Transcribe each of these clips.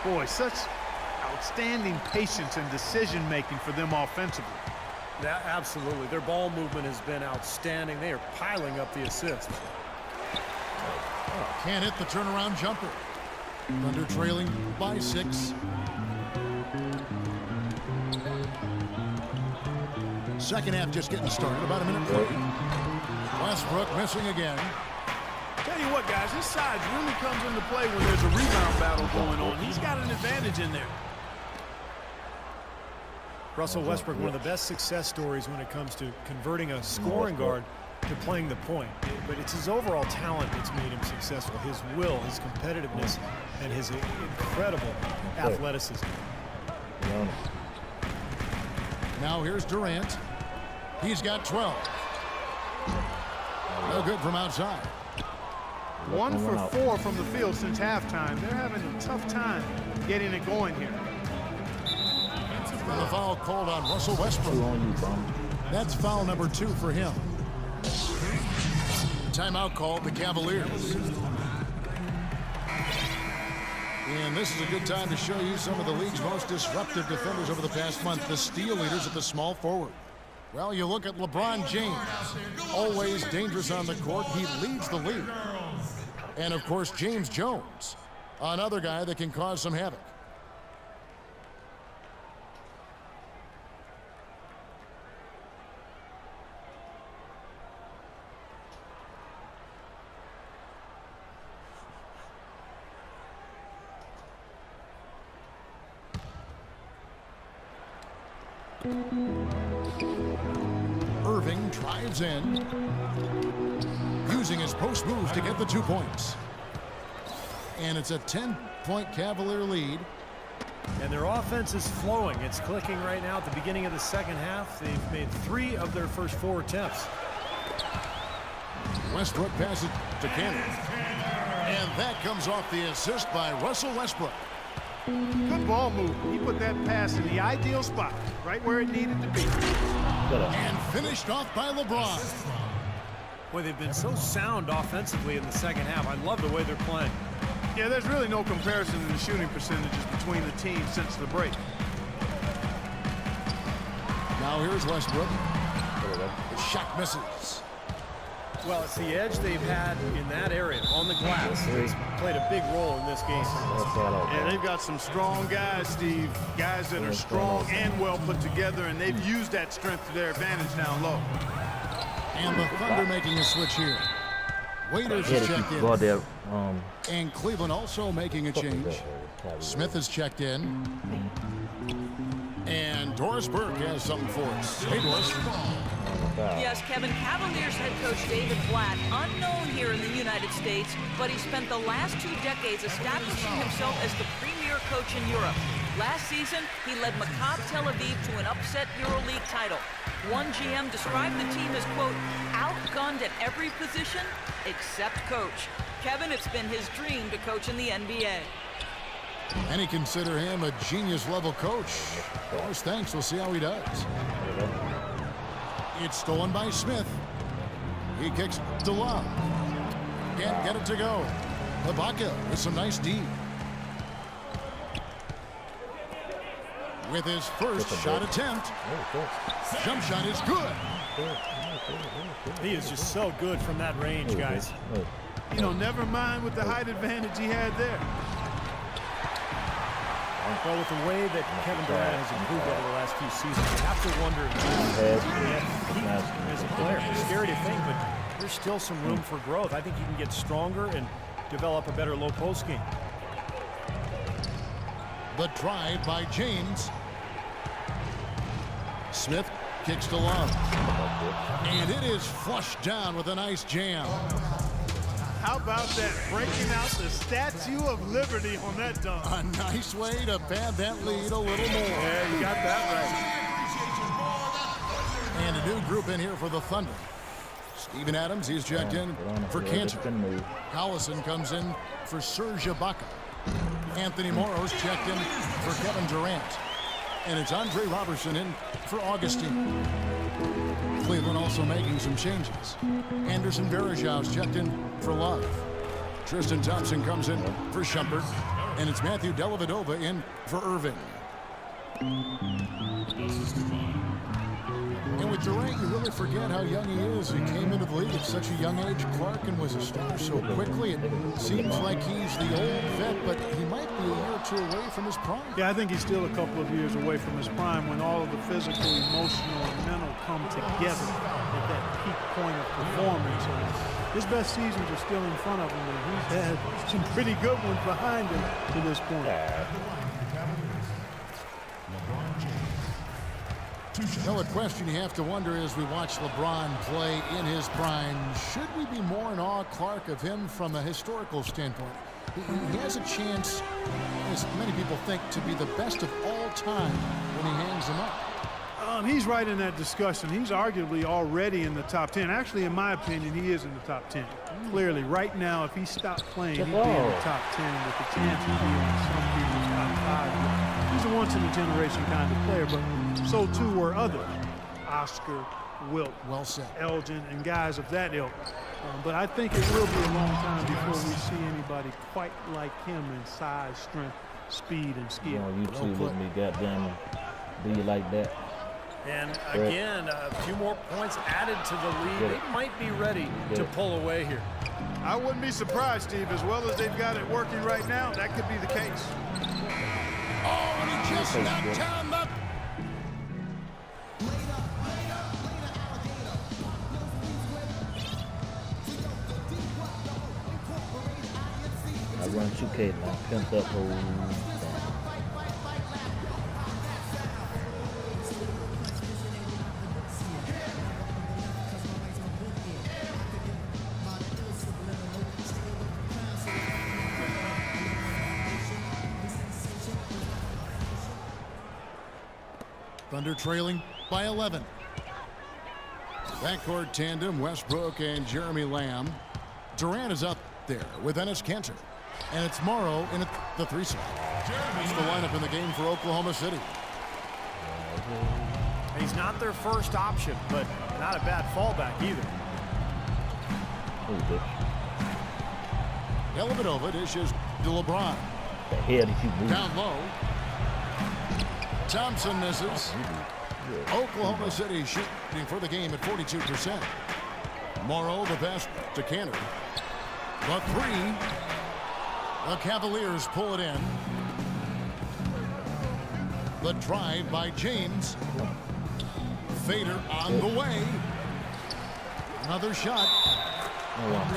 Boy, such outstanding patience and decision-making for them offensively. Yeah, absolutely. Their ball movement has been outstanding. They are piling up the assists. Can't hit the turnaround jumper. Thunder trailing by 6. Second half just getting started. About a minute played. Westbrook missing again. Tell you what, guys, his size really comes into play when there's a rebound battle going on. He's got an advantage in there. Russell Westbrook, one of the best success stories when it comes to converting a scoring guard to playing the point. But it's his overall talent that's made him successful. His will, his competitiveness, and his incredible athleticism. Now here's Durant. He's got 12. No good from outside. 1 for 4 from the field since halftime. They're having a tough time getting it going here. And the foul called on Russell Westbrook. That's foul number 2 for him. Timeout called the Cavaliers. And this is a good time to show you some of the league's most disruptive defenders over the past month, the steal leaders at the small forward. Well, you look at LeBron James, always dangerous on the court. He leads the league. And, of course, James Jones, another guy that can cause some havoc. Irving drives in, using his post moves to get the 2 points. And it's a 10-point Cavalier lead. And their offense is flowing. It's clicking right now at the beginning of the second half. They've made 3 of their first 4 attempts. Westbrook passes to Cannon. And that comes off the assist by Russell Westbrook. Good ball movement. He put that pass in the ideal spot, right where it needed to be. And finished off by LeBron. Boy, they've been so sound offensively in the second half. I love the way they're playing. Yeah, there's really no comparison in the shooting percentages between the teams since the break. Now here's Westbrook. The shot misses. Well, it's the edge they've had in that area on the glass. It's played a big role in this game. Yeah, they've got some strong guys, Steve. Guys that are strong and well put together, and they've used that strength to their advantage down low. And the Thunder making a switch here. Waiters has checked in. And Cleveland also making a change. Smith has checked in. And Doris Burke has something for us. Hey, Doris. Yes, Kevin, Cavaliers head coach David Blatt, unknown here in the United States, but he spent the last 2 decades establishing himself as the premier coach in Europe. Last season, he led Maccabi Tel Aviv to an upset EuroLeague title. One GM described the team as, quote, outgunned at every position except coach. Kevin, it's been his dream to coach in the NBA. Many consider him a genius-level coach. Doris, thanks. We'll see how he does. It's stolen by Smith. He kicks to Love. Can't get it to go. Ibaka with some nice D. With his first shot attempt. Jump shot is good. He is just so good from that range, guys. You know, never mind with the height advantage he had there. Well, with the way that Kevin Durant has improved over the last few seasons, you have to wonder as a player. It's scary to think, but there's still some room for growth. I think he can get stronger and develop a better low post game. The drive by James. Smith kicks to Love. And it is flushed down with a nice jam. How about that? Breaking out the Statue of Liberty on that dunk. A nice way to pad that lead a little more. Yeah, you got that right. And a new group in here for the Thunder. Steven Adams, he's checked in for Cantor. Collison comes in for Serge Ibaka. Anthony Morrow's checked in for Kevin Durant. And it's Andre Robertson in for Augustine. Cleveland also making some changes. Anderson Varejau's checked in for Love. Tristan Thompson comes in for Shumpert. And it's Matthew Dellavedova in for Irving. And with Durant, you really forget how young he is. He came into the league at such a young age, Clark, and was a star so quickly. It seems like he's the old vet, but he might be a year or two away from his prime. Yeah, I think he's still a couple of years away from his prime when all of the physical, emotional, and mental come together at that peak point of performance. And his best seasons are still in front of him, and he's had some pretty good ones behind him to this point. Now, a question you have to wonder as we watch LeBron play in his prime, should we be more in awe, Clark, of him from a historical standpoint? He has a chance, as many people think, to be the best of all time when he hangs them up. He's right in that discussion. He's arguably already in the top 10. Actually, in my opinion, he is in the top 10. Clearly, right now, if he stopped playing, he'd be in the top 10 with the chance of being in some people's top 5. He's a once-in-a-generation kind of player, but so too were others. Oscar, Wilt, Well said. Elgin, and guys of that ilk. But I think it will be a long time before we see anybody quite like him in size, strength, speed, and skill. You two let me goddamn be like that. And again, a few more points added to the lead. They might be ready to pull away here. I wouldn't be surprised, Steve. As well as they've got it working right now, that could be the case. Oh, and he just knocked down the... I run 2K and I pimped up whole Thunder trailing by 11. Backcourt tandem, Westbrook and Jeremy Lamb. Durant is up there with Enes Kanter. And it's Morrow in the 3 slot. It's the lineup in the game for Oklahoma City. He's not their first option, but not a bad fallback either. Dellavedova dishes to LeBron. The hell did you move? Down low. Thompson misses. Oklahoma City shooting for the game at 42%. Morrow the best to Kanter. The 3. The Cavaliers pull it in. The drive by James. Fader on the way. Another shot.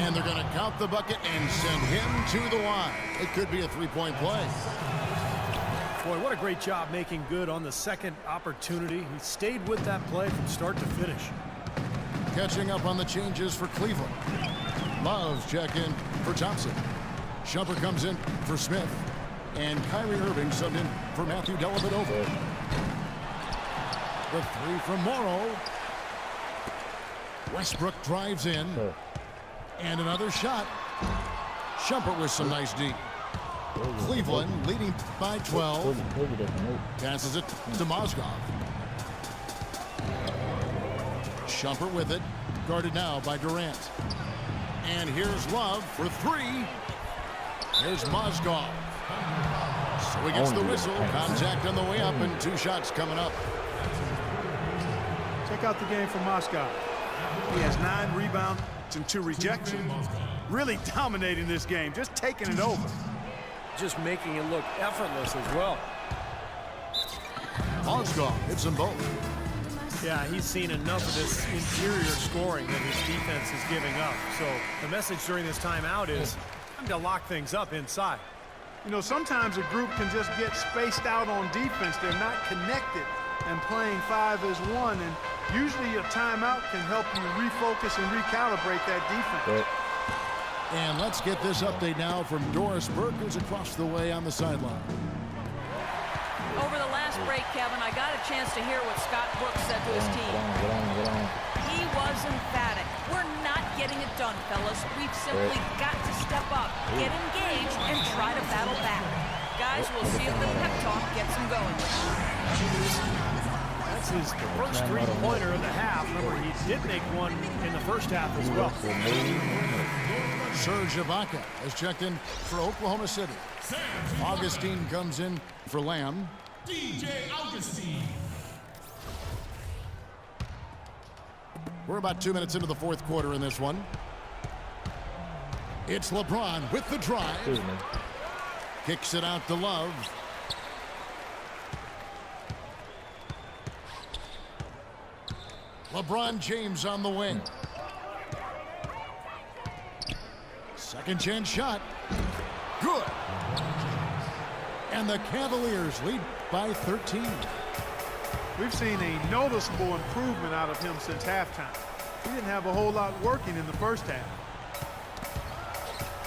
And they're going to count the bucket and send him to the line. It could be a 3-point play. Boy, what a great job making good on the second opportunity. He stayed with that play from start to finish. Catching up on the changes for Cleveland. Love's check in for Thompson. Shumpert comes in for Smith. And Kyrie Irving subbed in for Matthew Dellavedova. The 3 from Morrow. Westbrook drives in. And another shot. Shumpert with some nice D. Cleveland leading by 12. Passes it to Mozgov. Shumpert with it. Guarded now by Durant. And here's Love for 3. Here's Mozgov. So he gets the whistle. Contact on the way up and 2 shots coming up. Check out the game from Moscow. He has 9 rebounds and 2 rejections. Really dominating this game, just taking it over. Just making it look effortless as well. Mozgov hits them both. Yeah, he's seen enough of this interior scoring that his defense is giving up. So the message during this timeout is time to lock things up inside. You know, sometimes a group can just get spaced out on defense. They're not connected and playing 5 as 1. And usually a timeout can help you refocus and recalibrate that defense. And let's get this update now from Doris Burke, who's across the way on the sideline. Over the last break, Kevin, I got a chance to hear what Scott Brooks said to his team. He was emphatic. We're not getting it done, fellas. We've simply got to step up, get engaged, and try to battle back. Guys, we'll see if the pep talk gets them going. That's his first 3-pointer of the half. Remember, he did make one in the first half as well. Serge Ibaka has checked in for Oklahoma City. Augustine comes in for Lamb. DJ Augustine. We're about 2 minutes into the fourth quarter in this one. It's LeBron with the drive. Kicks it out to Love. LeBron James on the wing. Second chance shot. Good. And the Cavaliers lead by 13. We've seen a noticeable improvement out of him since halftime. He didn't have a whole lot working in the first half.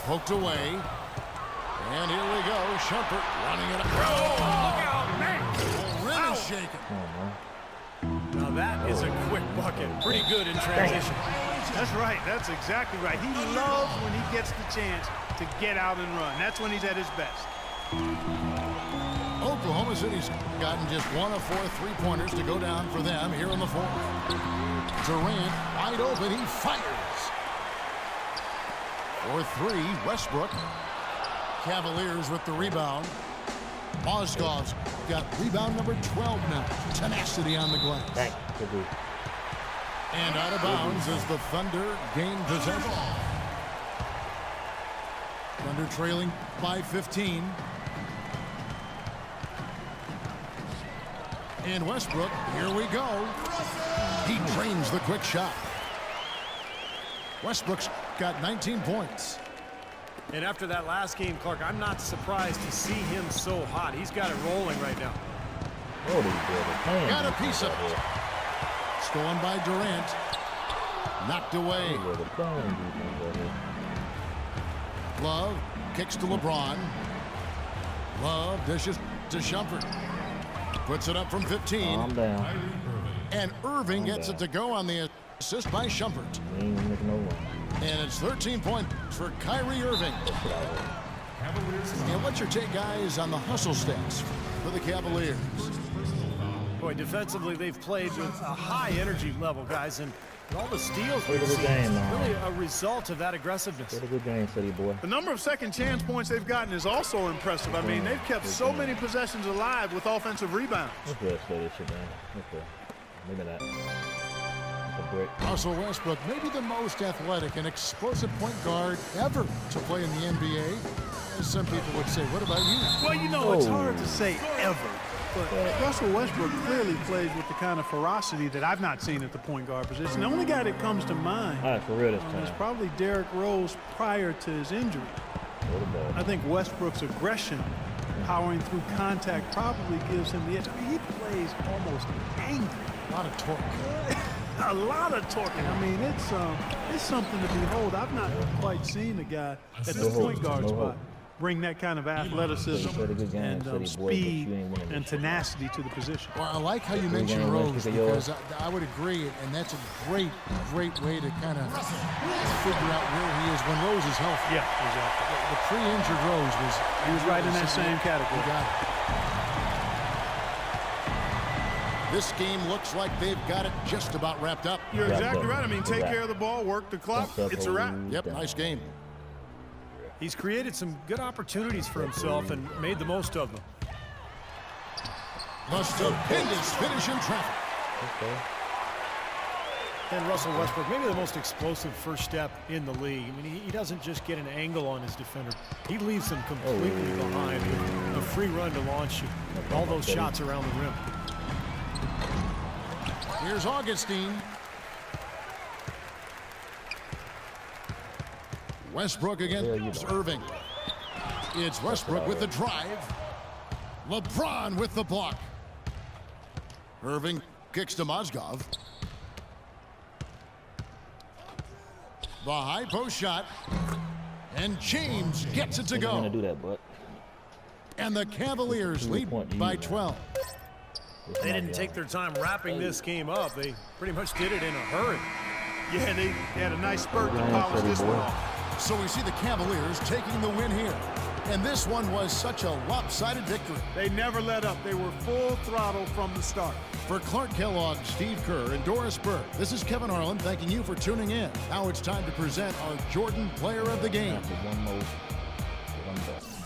Poked away. And here we go. Shumpert running it up. Oh, man. Rim is shaken. Now that is a quick bucket. Pretty good in transition. That's right. That's exactly right. He loves when he gets the chance to get out and run. That's when he's at his best. Oklahoma City's gotten just 1 of 4 3-pointers to go down for them here in the fourth. Durant wide open. He fires. For 3, Westbrook. Cavaliers with the rebound. Mozgov's got rebound number 12 now. Tenacity on the glass. And out of bounds as the Thunder gain possession. Thunder trailing by 15. And Westbrook, here we go. He drains the quick shot. Westbrook's got 19 points. And after that last game, Clark, I'm not surprised to see him so hot. He's got it rolling right now. Got a piece of it. Stolen by Durant. Knocked away. Love kicks to LeBron. Love dishes to Shumpert. Puts it up from 15. And Irving gets it to go on the assist by Shumpert. And it's 13 points for Kyrie Irving. And what's your take, guys, on the hustle stats for the Cavaliers? Boy, defensively, they've played with a high energy level, guys, and all the steals we've seen game, is really a result of that aggressiveness. What a good game, City boy. The number of second chance points they've gotten is also impressive. I mean, they've kept so many possessions alive with offensive rebounds. Let's play this shit, man. Okay. Look at that. That's a brick. Russell Westbrook, maybe the most athletic and explosive point guard ever to play in the NBA. As some people would say, what about you? Well, you know, it's hard to say ever. But Russell Westbrook clearly plays with the kind of ferocity that I've not seen at the point guard position. The only guy that comes to mind All right, for real this time. is probably Derrick Rose prior to his injury. I think Westbrook's aggression, powering through contact, probably gives him the edge. I mean, he plays almost angry. A lot of torque. A lot of torque. I mean, it's something to behold. I've not quite seen a guy at the point guard spot bring that kind of athleticism and speed and tenacity to the position. Well, I like how you mentioned Rose, because I would agree, and that's a great way to kind of figure out where he is when Rose is healthy. Yeah, exactly. The pre-injured Rose he was right in that same category. You got it. This game looks like they've got it just about wrapped up. You're exactly right. I mean, take care of the ball, work the clock, it's a wrap. Yep, nice game. He's created some good opportunities for himself and made the most of them. The stupendous finish in traffic. And Russell Westbrook, maybe the most explosive first step in the league. I mean, he doesn't just get an angle on his defender. He leaves them completely behind with a free run to launch all those shots around the rim. Here's Augustine. Westbrook against Irving. It's Westbrook with the drive. LeBron with the block. Irving kicks to Mozgov. The high post shot. And James gets it to go. Gonna do that, but And the Cavaliers lead by 12. They didn't take their time wrapping this game up. They pretty much did it in a hurry. Yeah, they had a nice spurt to polish this one off. So we see the Cavaliers taking the win here. And this one was such a lopsided victory. They never let up. They were full throttle from the start. For Clark Kellogg, Steve Kerr, and Doris Burke, this is Kevin Harlan thanking you for tuning in. Now it's time to present our Jordan Player of the Game. One more. One more.